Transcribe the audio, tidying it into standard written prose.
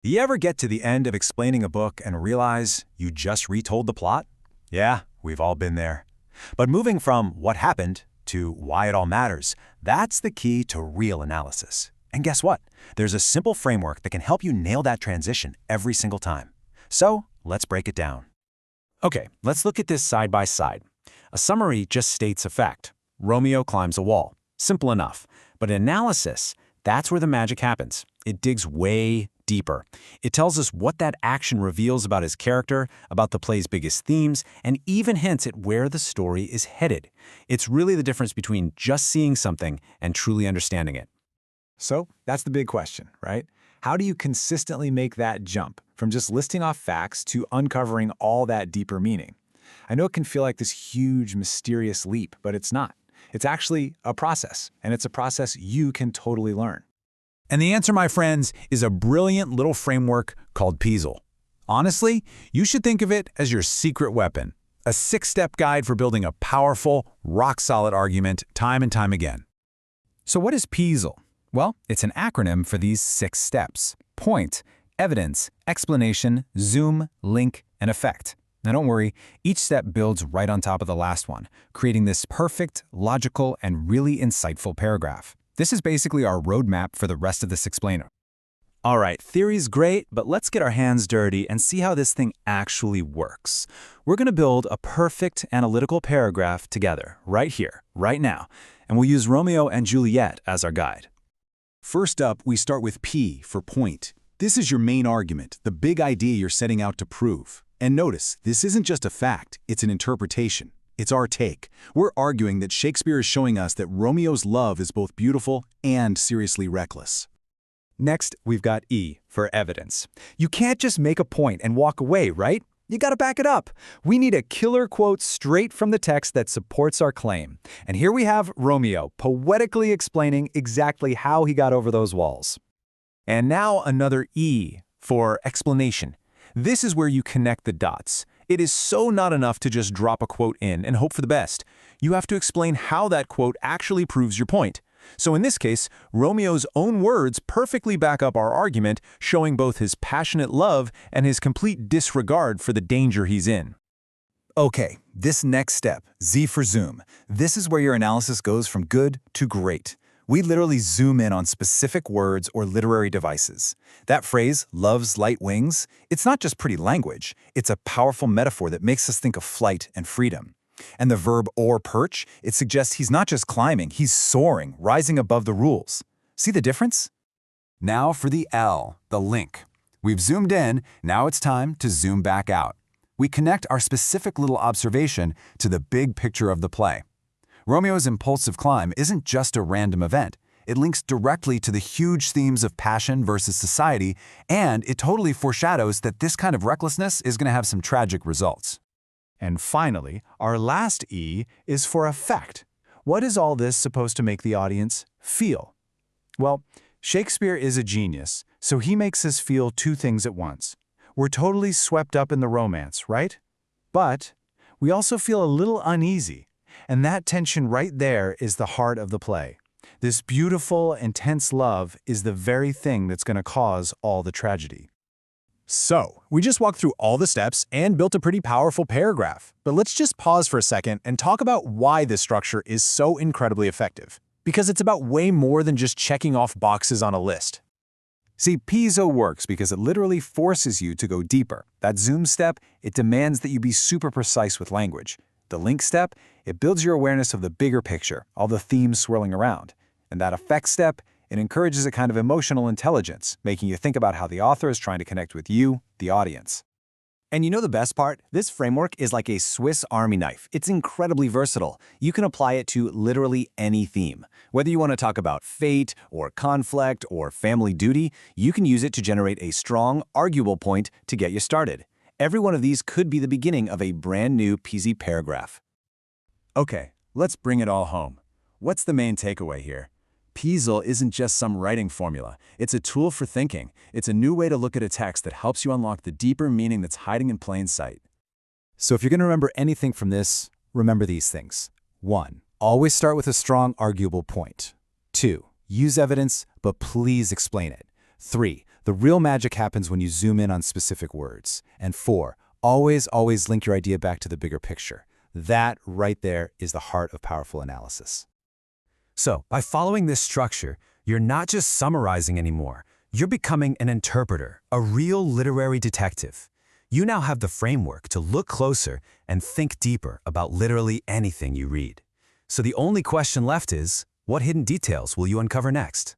You ever get to the end of explaining a book and realize you just retold the plot? Yeah, we've all been there. But moving from what happened to why it all matters, that's the key to real analysis. And guess what? There's a simple framework that can help you nail that transition every single time. So let's break it down. Okay, let's look at this side by side. A summary just states a fact. Romeo climbs a wall. Simple enough. But analysis, that's where the magic happens. It digs way deeper. It tells us what that action reveals about his character, about the play's biggest themes, and even hints at where the story is headed. It's really the difference between just seeing something and truly understanding it. So that's the big question, right? How do you consistently make that jump from just listing off facts to uncovering all that deeper meaning? I know it can feel like this huge, mysterious leap, but it's not. It's actually a process, and it's a process you can totally learn. And the answer, my friends, is a brilliant little framework called PEEZLE. Honestly, you should think of it as your secret weapon, a 6-step guide for building a powerful, rock-solid argument time and time again. So what is PEEZLE? Well, it's an acronym for these 6 steps: point, evidence, explanation, zoom, link, and effect. Now don't worry, each step builds right on top of the last one, creating this perfect, logical, and really insightful paragraph. This is basically our roadmap for the rest of this explainer. All right, theory's great, but let's get our hands dirty and see how this thing actually works. We're going to build a perfect analytical paragraph together, right here, right now, and we'll use Romeo and Juliet as our guide. First up, we start with P for point. This is your main argument, the big idea you're setting out to prove. And notice, this isn't just a fact, it's an interpretation. It's our take. We're arguing that Shakespeare is showing us that Romeo's love is both beautiful and seriously reckless. Next, we've got E for evidence. You can't just make a point and walk away, right? You gotta back it up. We need a killer quote straight from the text that supports our claim. And here we have Romeo poetically explaining exactly how he got over those walls. And now another E for explanation. This is where you connect the dots. It is so not enough to just drop a quote in and hope for the best. You have to explain how that quote actually proves your point. So in this case, Romeo's own words perfectly back up our argument, showing both his passionate love and his complete disregard for the danger he's in. Okay, this next step, Z for zoom. This is where your analysis goes from good to great. We literally zoom in on specific words or literary devices. That phrase, love's light wings, it's not just pretty language. It's a powerful metaphor that makes us think of flight and freedom. And the verb or perch, it suggests he's not just climbing, he's soaring, rising above the rules. See the difference? Now for the L, the link. We've zoomed in, now it's time to zoom back out. We connect our specific little observation to the big picture of the play. Romeo's impulsive climb isn't just a random event. It links directly to the huge themes of passion versus society, and it totally foreshadows that this kind of recklessness is going to have some tragic results. And finally, our last E is for effect. What is all this supposed to make the audience feel? Well, Shakespeare is a genius, so he makes us feel 2 things at once. We're totally swept up in the romance, right? But we also feel a little uneasy. And that tension right there is the heart of the play. This beautiful, intense love is the very thing that's going to cause all the tragedy. So, we just walked through all the steps and built a pretty powerful paragraph. But let's just pause for a second and talk about why this structure is so incredibly effective. Because it's about way more than just checking off boxes on a list. See, PEEZLE works because it literally forces you to go deeper. That zoom step, it demands that you be super precise with language. The link step, it builds your awareness of the bigger picture, all the themes swirling around. And that effect step, it encourages a kind of emotional intelligence, making you think about how the author is trying to connect with you, the audience. And you know the best part? This framework is like a Swiss Army knife. It's incredibly versatile. You can apply it to literally any theme. Whether you want to talk about fate, or conflict, or family duty, you can use it to generate a strong, arguable point to get you started. Every one of these could be the beginning of a brand new PEEZLE paragraph. Okay, let's bring it all home. What's the main takeaway here? PEEZLE isn't just some writing formula. It's a tool for thinking. It's a new way to look at a text that helps you unlock the deeper meaning that's hiding in plain sight. So if you're going to remember anything from this, remember these things. 1. Always start with a strong, arguable point. 2. Use evidence, but please explain it. 3. The The real magic happens when you zoom in on specific words. And 4, always link your idea back to the bigger picture. That right there is the heart of powerful analysis. So, by following this structure, you're not just summarizing anymore. You're becoming an interpreter, a real literary detective. You now have the framework to look closer and think deeper about literally anything you read. So the only question left is, what hidden details will you uncover next?